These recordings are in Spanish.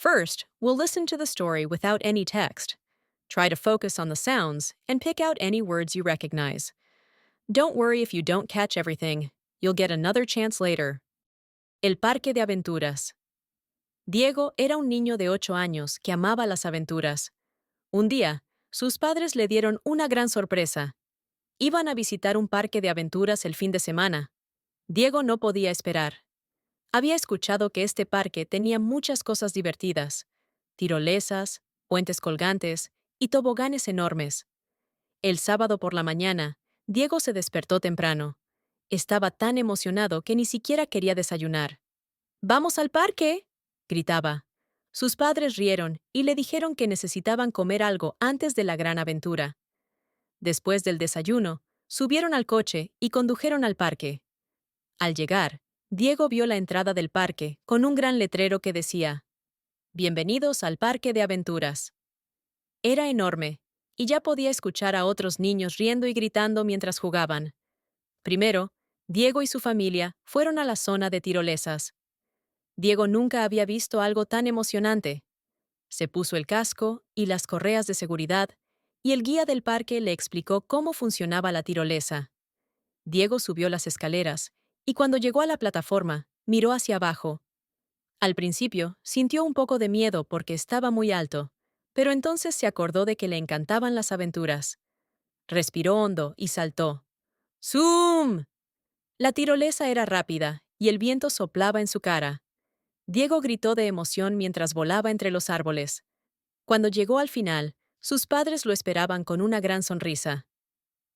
First, we'll listen to the story without any text. Try to focus on the sounds and pick out any words you recognize. Don't worry if you don't catch everything. You'll get another chance later. El Parque de Aventuras. Diego era un niño de 8 años que amaba las aventuras. Un día, sus padres le dieron una gran sorpresa. Iban a visitar un parque de aventuras el fin de semana. Diego no podía esperar. Había escuchado que este parque tenía muchas cosas divertidas: tirolesas, puentes colgantes y toboganes enormes. El sábado por la mañana, Diego se despertó temprano. Estaba tan emocionado que ni siquiera quería desayunar. ¡Vamos al parque!, gritaba. Sus padres rieron y le dijeron que necesitaban comer algo antes de la gran aventura. Después del desayuno, subieron al coche y condujeron al parque. Al llegar, Diego vio la entrada del parque con un gran letrero que decía: «Bienvenidos al Parque de Aventuras». Era enorme, y ya podía escuchar a otros niños riendo y gritando mientras jugaban. Primero, Diego y su familia fueron a la zona de tirolesas. Diego nunca había visto algo tan emocionante. Se puso el casco y las correas de seguridad, y el guía del parque le explicó cómo funcionaba la tirolesa. Diego subió las escaleras, y cuando llegó a la plataforma, miró hacia abajo. Al principio, sintió un poco de miedo porque estaba muy alto, pero entonces se acordó de que le encantaban las aventuras. Respiró hondo y saltó. ¡Zoom! La tirolesa era rápida, y el viento soplaba en su cara. Diego gritó de emoción mientras volaba entre los árboles. Cuando llegó al final, sus padres lo esperaban con una gran sonrisa.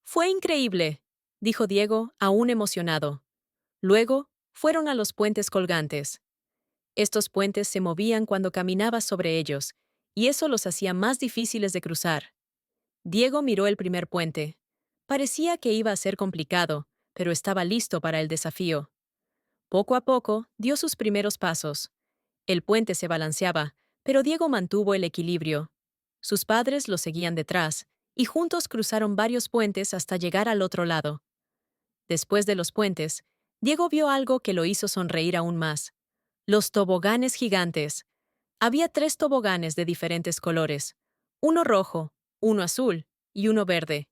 «Fue increíble», dijo Diego, aún emocionado. Luego, fueron a los puentes colgantes. Estos puentes se movían cuando caminabas sobre ellos, y eso los hacía más difíciles de cruzar. Diego miró el primer puente. Parecía que iba a ser complicado, pero estaba listo para el desafío. Poco a poco, dio sus primeros pasos. El puente se balanceaba, pero Diego mantuvo el equilibrio. Sus padres lo seguían detrás, y juntos cruzaron varios puentes hasta llegar al otro lado. Después de los puentes, Diego vio algo que lo hizo sonreír aún más: los toboganes gigantes. Había 3 toboganes de diferentes colores: uno rojo, uno azul y uno verde.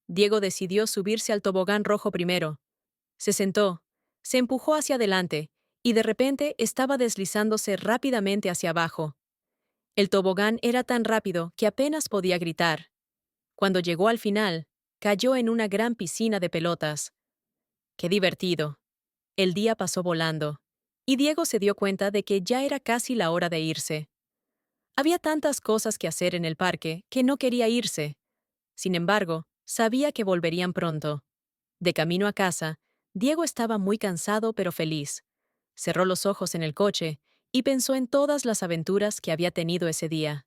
Diego decidió subirse al tobogán rojo primero. Se sentó, se empujó hacia adelante, y de repente estaba deslizándose rápidamente hacia abajo. El tobogán era tan rápido que apenas podía gritar. Cuando llegó al final, cayó en una gran piscina de pelotas. ¡Qué divertido! El día pasó volando, y Diego se dio cuenta de que ya era casi la hora de irse. Había tantas cosas que hacer en el parque que no quería irse. Sin embargo, sabía que volverían pronto. De camino a casa, Diego estaba muy cansado pero feliz. Cerró los ojos en el coche y pensó en todas las aventuras que había tenido ese día.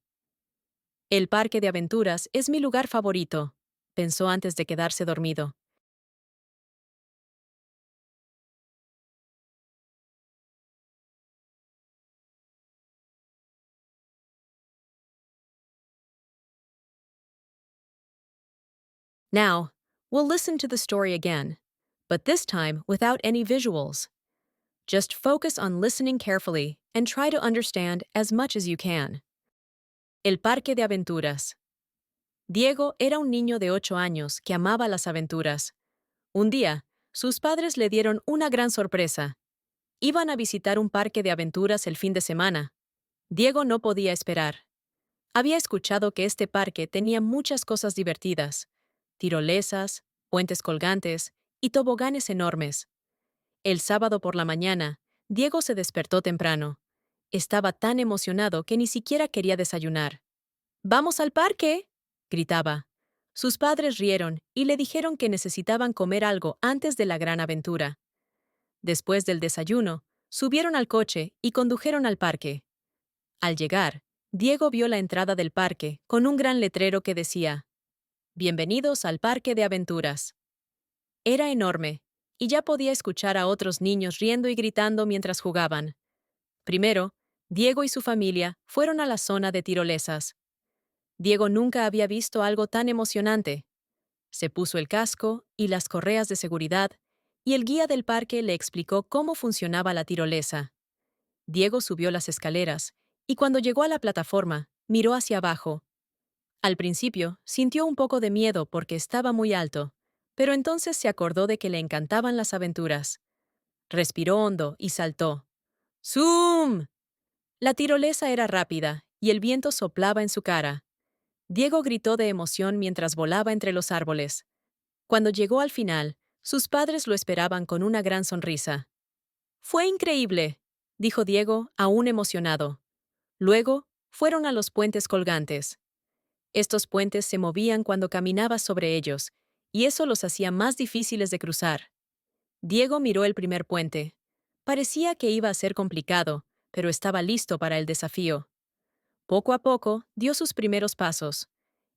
«El parque de aventuras es mi lugar favorito», pensó antes de quedarse dormido. Now, we'll listen to the story again, but this time without any visuals. Just focus on listening carefully and try to understand as much as you can. El Parque de Aventuras. Diego era un niño de 8 años que amaba las aventuras. Un día, sus padres le dieron una gran sorpresa. Iban a visitar un parque de aventuras el fin de semana. Diego no podía esperar. Había escuchado que este parque tenía muchas cosas divertidas: tirolesas, puentes colgantes y toboganes enormes. El sábado por la mañana, Diego se despertó temprano. Estaba tan emocionado que ni siquiera quería desayunar. «¡Vamos al parque!», gritaba. Sus padres rieron y le dijeron que necesitaban comer algo antes de la gran aventura. Después del desayuno, subieron al coche y condujeron al parque. Al llegar, Diego vio la entrada del parque con un gran letrero que decía: «Bienvenidos al Parque de Aventuras». Era enorme, y ya podía escuchar a otros niños riendo y gritando mientras jugaban. Primero, Diego y su familia fueron a la zona de tirolesas. Diego nunca había visto algo tan emocionante. Se puso el casco y las correas de seguridad, y el guía del parque le explicó cómo funcionaba la tirolesa. Diego subió las escaleras, y cuando llegó a la plataforma, miró hacia abajo. Al principio, sintió un poco de miedo porque estaba muy alto, pero entonces se acordó de que le encantaban las aventuras. Respiró hondo y saltó. ¡Zoom! La tirolesa era rápida y el viento soplaba en su cara. Diego gritó de emoción mientras volaba entre los árboles. Cuando llegó al final, sus padres lo esperaban con una gran sonrisa. «Fue increíble», dijo Diego, aún emocionado. Luego, fueron a los puentes colgantes. Estos puentes se movían cuando caminabas sobre ellos, y eso los hacía más difíciles de cruzar. Diego miró el primer puente. Parecía que iba a ser complicado, pero estaba listo para el desafío. Poco a poco, dio sus primeros pasos.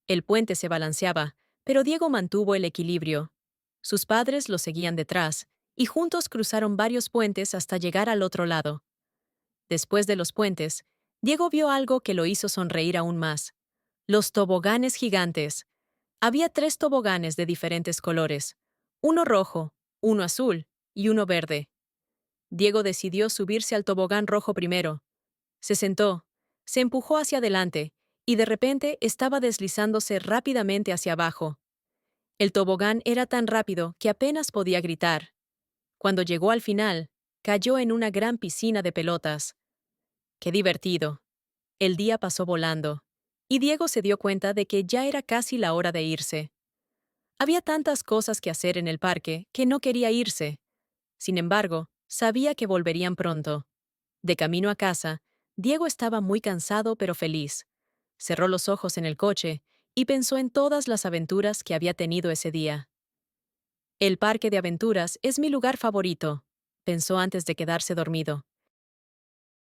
El puente se balanceaba, pero Diego mantuvo el equilibrio. Sus padres lo seguían detrás, y juntos cruzaron varios puentes hasta llegar al otro lado. Después de los puentes, Diego vio algo que lo hizo sonreír aún más. Los toboganes gigantes. Había 3 toboganes de diferentes colores, uno rojo, uno azul y uno verde. Diego decidió subirse al tobogán rojo primero. Se sentó, se empujó hacia adelante, y de repente estaba deslizándose rápidamente hacia abajo. El tobogán era tan rápido que apenas podía gritar. Cuando llegó al final, cayó en una gran piscina de pelotas. ¡Qué divertido! El día pasó volando, y Diego se dio cuenta de que ya era casi la hora de irse. Había tantas cosas que hacer en el parque que no quería irse. Sin embargo, sabía que volverían pronto. De camino a casa, Diego estaba muy cansado pero feliz. Cerró los ojos en el coche y pensó en todas las aventuras que había tenido ese día. El parque de aventuras es mi lugar favorito, pensó antes de quedarse dormido.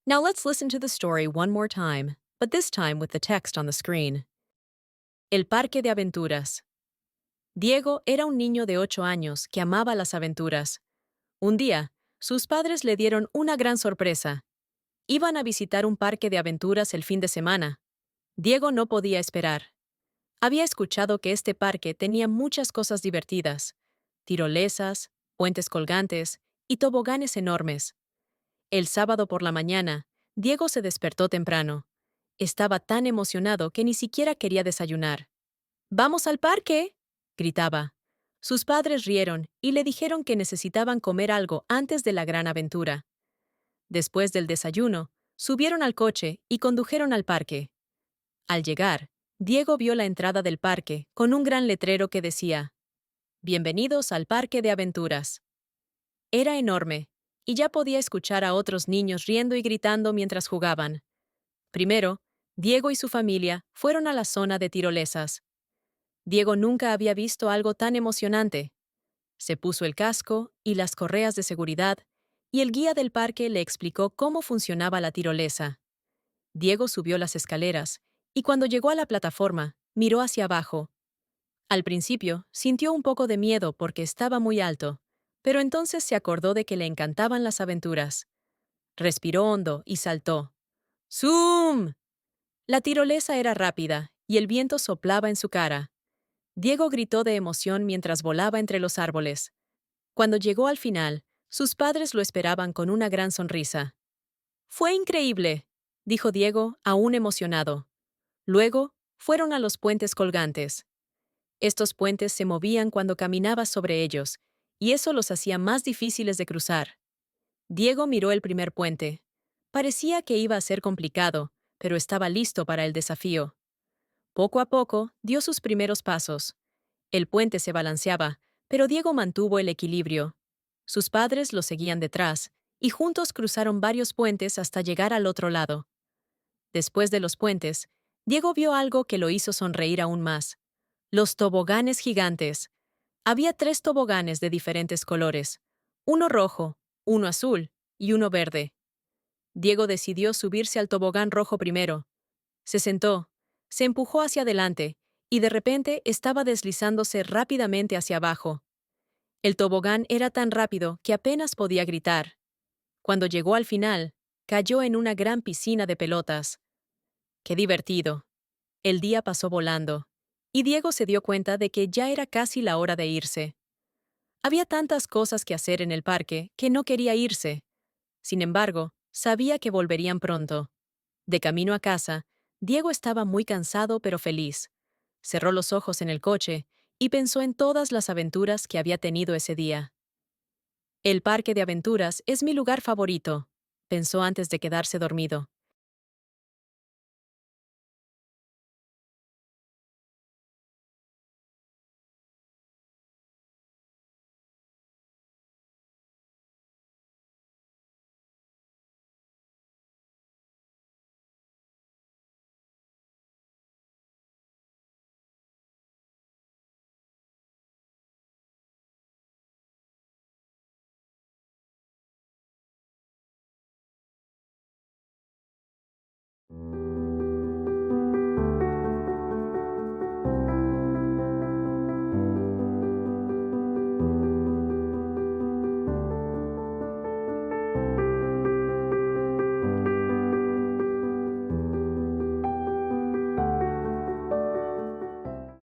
Now let's listen to the story one more time, but this time with the text on the screen. El parque de aventuras. Diego era un niño de 8 años que amaba las aventuras. Un día, sus padres le dieron una gran sorpresa. Iban a visitar un parque de aventuras el fin de semana. Diego no podía esperar. Había escuchado que este parque tenía muchas cosas divertidas: tirolesas, puentes colgantes y toboganes enormes. El sábado por la mañana, Diego se despertó temprano. Estaba tan emocionado que ni siquiera quería desayunar. «¡Vamos al parque!», gritaba. Sus padres rieron y le dijeron que necesitaban comer algo antes de la gran aventura. Después del desayuno, subieron al coche y condujeron al parque. Al llegar, Diego vio la entrada del parque con un gran letrero que decía: «Bienvenidos al Parque de Aventuras». Era enorme, y ya podía escuchar a otros niños riendo y gritando mientras jugaban. Primero, Diego y su familia fueron a la zona de tirolesas. Diego nunca había visto algo tan emocionante. Se puso el casco y las correas de seguridad, y el guía del parque le explicó cómo funcionaba la tirolesa. Diego subió las escaleras, y cuando llegó a la plataforma, miró hacia abajo. Al principio, sintió un poco de miedo porque estaba muy alto, pero entonces se acordó de que le encantaban las aventuras. Respiró hondo y saltó. ¡Zoom! La tirolesa era rápida, y el viento soplaba en su cara. Diego gritó de emoción mientras volaba entre los árboles. Cuando llegó al final, sus padres lo esperaban con una gran sonrisa. «Fue increíble», dijo Diego, aún emocionado. Luego, fueron a los puentes colgantes. Estos puentes se movían cuando caminabas sobre ellos, y eso los hacía más difíciles de cruzar. Diego miró el primer puente. Parecía que iba a ser complicado, pero estaba listo para el desafío. Poco a poco, dio sus primeros pasos. El puente se balanceaba, pero Diego mantuvo el equilibrio. Sus padres lo seguían detrás, y juntos cruzaron varios puentes hasta llegar al otro lado. Después de los puentes, Diego vio algo que lo hizo sonreír aún más. Los toboganes gigantes. Había 3 toboganes de diferentes colores, uno rojo, uno azul y uno verde. Diego decidió subirse al tobogán rojo primero. Se sentó, se empujó hacia adelante, y de repente estaba deslizándose rápidamente hacia abajo. El tobogán era tan rápido que apenas podía gritar. Cuando llegó al final, cayó en una gran piscina de pelotas. ¡Qué divertido! El día pasó volando, y Diego se dio cuenta de que ya era casi la hora de irse. Había tantas cosas que hacer en el parque que no quería irse. Sin embargo, sabía que volverían pronto. De camino a casa, Diego estaba muy cansado pero feliz. Cerró los ojos en el coche y pensó en todas las aventuras que había tenido ese día. El parque de aventuras es mi lugar favorito, pensó antes de quedarse dormido.